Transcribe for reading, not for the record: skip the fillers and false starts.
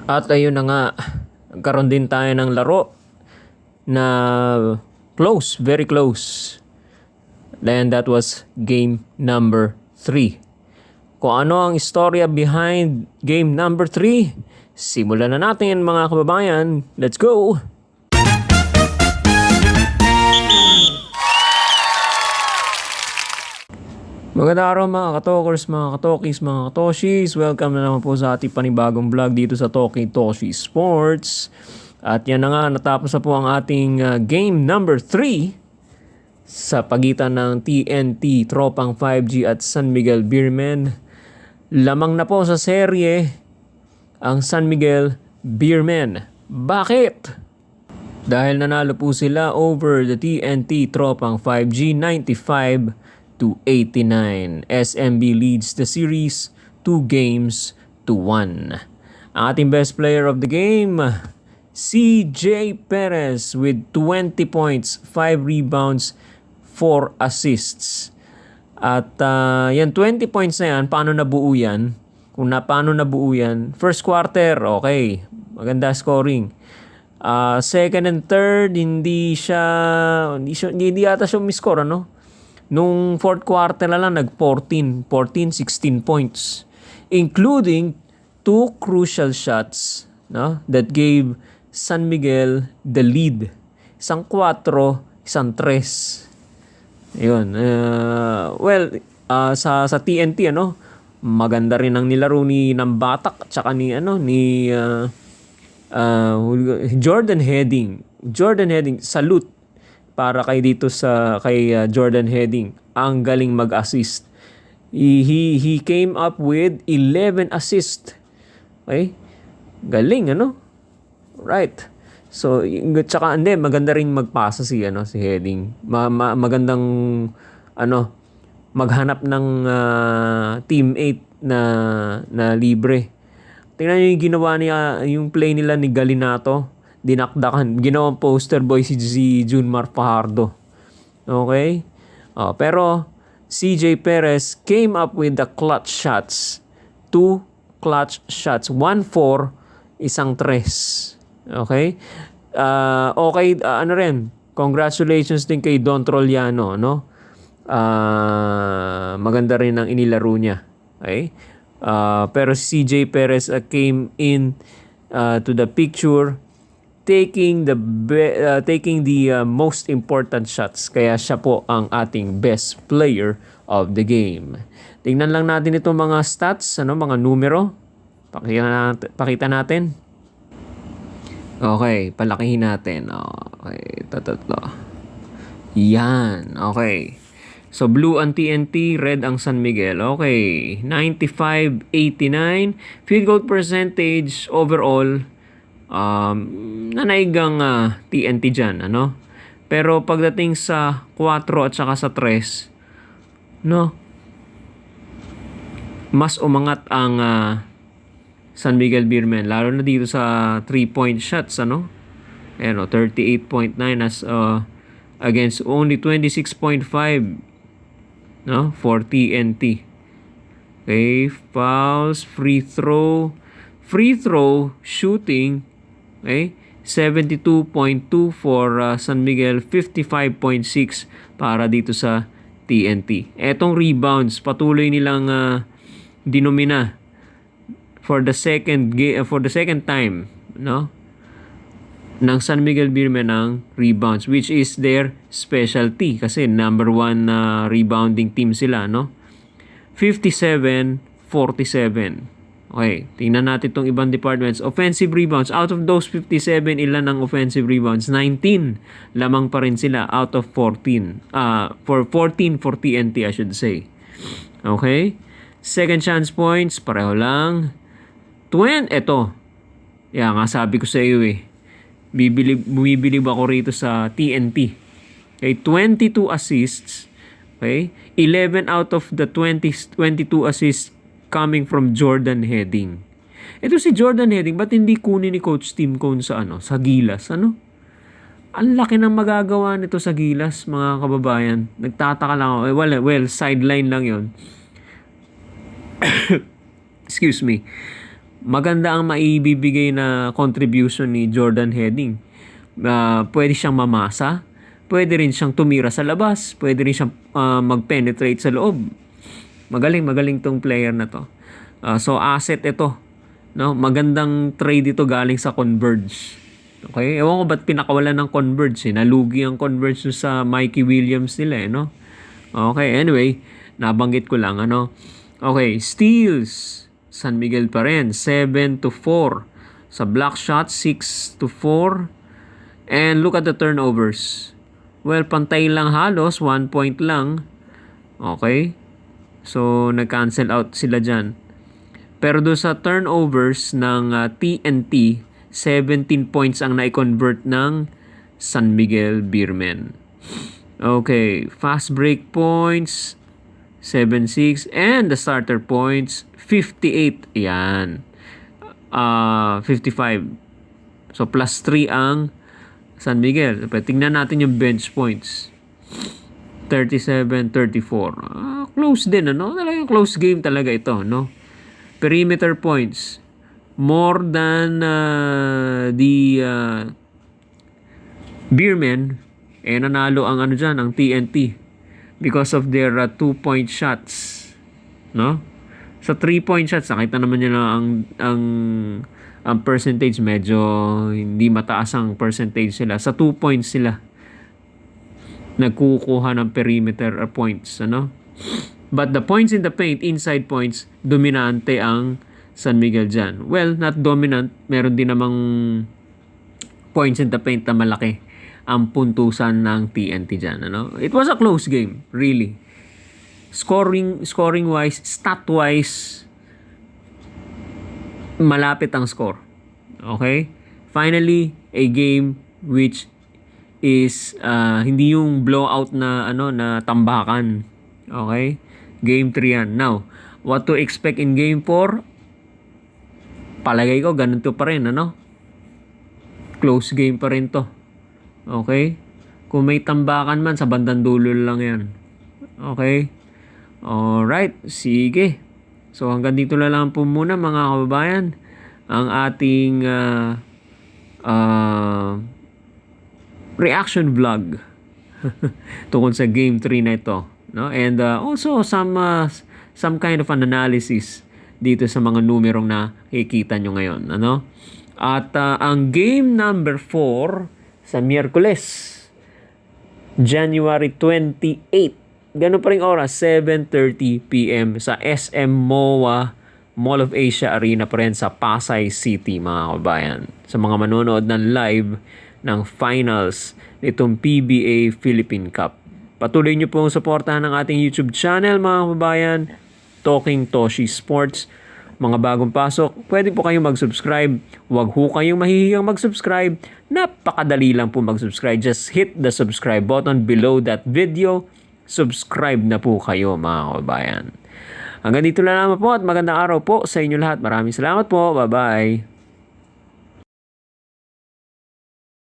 At ayun na nga, nagkaroon din tayo ng laro na close, very close. And that was game number 3. Kung ano ang istorya behind game number 3, simulan na natin mga kababayan. Let's go! Magandang araw mga katokers, mga katokis, mga katoshis. Welcome na naman po sa ating panibagong vlog dito sa Toki Toshi Sports. At yan na nga, natapos na po ang ating game number 3 sa pagitan ng TNT, Tropang 5G at San Miguel Beermen. Lamang na po sa serye ang San Miguel Beermen. Bakit? Dahil nanalo po sila over the TNT Tropang 5G 95-89. SMB leads the series 2-1. Ang ating best player of the game, CJ Perez with 20 points, 5 rebounds, 4 assists. At yan 20 points na yan, paano nabuo yan? Paano nabuo yan? First quarter, okay. Maganda scoring. Second and third, hindi yata siya umiscore, ano? Nung fourth quarter na lang, nag-16 points. Including 2 crucial shots, no, that gave San Miguel the lead. Isang 4, isang 3. Ayun. Sa TNT, ano, maganda rin ang nilaro ni Nambatak at saka ni Jordan Heading. Salute para kay Jordan Heading. Ang galing mag-assist. He came up with 11 assists. Okay? Galing, ano? Right. So, tsaka maganda rin magpasa si Heading. Magandang maghanap ng teammate na libre. Tingnan niyo yung ginawa niya, yung play nila ni Galinato. Dinakdakan. Ginawang poster boy si Junmar Fajardo. Okay? Pero CJ Perez came up with the clutch shots. 2 clutch shots. 1-4, isang 3. Okay? Congratulations din kay Don Troliano, no? Maganda rin ang inilaro niya. Okay? Pero si CJ Perez came in to the picture taking the most important shots. Kaya siya po ang ating best player of the game. Tingnan lang natin itong mga stats, mga numero. Pakita natin. Okay, palakihin natin. Okay, tatlo. Yan, okay. So, blue ang TNT, red ang San Miguel. Okay, 95-89. Field goal percentage overall, nanaigang TNT dyan, ano? Pero pagdating sa 4 at saka sa 3, no? Mas umangat ang San Miguel Beermen, lalo na dito sa 3-point shots, ano? 38.9 as against only 26.5, no, for TNT. Okay, fouls, free throw, shooting, okay, 72.2 for San Miguel, 55.6 para dito sa TNT. Etong rebounds, patuloy nilang dinomina for the second time, no, ng San Miguel Beermen ng rebounds, which is their specialty kasi number 1 rebounding team sila, no? 57-47. Okay, tingnan natin itong ibang departments. Offensive rebounds, out of those 57, ilan ang offensive rebounds? 19. Lamang pa rin sila out of 14. For 14 for TNT, I should say. Okay? Second chance points, pareho lang. Ito. Yan nga sabi ko sa iyo eh. Bumibilib ako rito sa TNT. Okay, 22 assists. Okay? 11 out of the 22 assists coming from Jordan Heading. Ito si Jordan Heading, ba't hindi kunin ni Coach Tim Cone sa Gilas, ano? Ang laki ng magagawa nito sa Gilas, mga kababayan. Nagtataka lang ako. Well, sideline lang 'yon. Excuse me. maganda ang maibibigay na contribution ni Jordan Heading. Pwede siyang mamasa, pwede rin siyang tumira sa labas, pwede rin siyang mag-penetrate sa loob. Magaling tong player na to. So asset ito, no? Magandang trade ito galing sa Converge. Okay? Ewan ko ba't pinakawalan ng Converge, eh. Nalugi ang Converge sa Mikey Williams nila, eh, no? Okay, anyway, nabanggit ko lang, ano? Okay, steals. San Miguel pa rin, 7-4. Sa block shot, 6-4. And look at the turnovers. Well, pantay lang halos, 1 point lang. Okay? So, nag-cancel out sila dyan. Pero doon sa turnovers ng TNT, 17 points ang na-convert ng San Miguel Beermen. Okay, fast break points, 7-6. And the starter points, 58. Yan. 55. So, plus 3 ang San Miguel. Tingnan natin yung bench points. 37-34. Close din, ano? Talagang close game talaga ito, no? Perimeter points. More than the Beermen. Nanalo ang ano dyan, ang TNT. Because of their 2-point shots. No? Sa 3-point shots, nakita naman nyo na ang percentage medyo hindi mataas ang percentage sila. Sa 2 points sila nagkukuha ng perimeter points, ano? But the points in the paint, inside points, dominante ang San Miguel dyan. Well, not dominant. Meron din namang points in the paint na malaki ang puntusan ng TNT dyan, ano? It was a close game, really. Scoring-wise, stat-wise, malapit ang score. Okay? Finally, a game which is hindi yung blowout na na tambakan. Okay? Game 3 yan. Now, what to expect in game 4? Palagay ko ganito pa rin, ano? Close game pa rin to. Okay? Kung may tambakan man, sa bandang dulo lang yan. Okay? Alright, sige. So hanggang dito na lang po muna mga kababayan ang ating reaction vlog tungkol sa game 3 na ito, no? And also some kind of an analysis dito sa mga numerong nakikita nyo ngayon, ano? At ang game number 4 sa Miyerkules, January 28, ganun pa rin oras, 7:30 p.m. sa SM MOA Mall of Asia Arena pa rin sa Pasay City, mga kabayan. Sa mga manonood ng live ng finals nitong PBA Philippine Cup. Patuloy nyo pong suportahan ng ating YouTube channel, mga kabayan, Talking Toshi Sports. Mga bagong pasok, pwede po kayong mag-subscribe. Huwag ho kayong mahihiyang mag-subscribe. Napakadali lang po mag-subscribe. Just hit the subscribe button below that video. Subscribe na po kayo, mga kabayan. Hanggang dito na naman po at magandang araw po sa inyo lahat. Maraming salamat po. Bye-bye.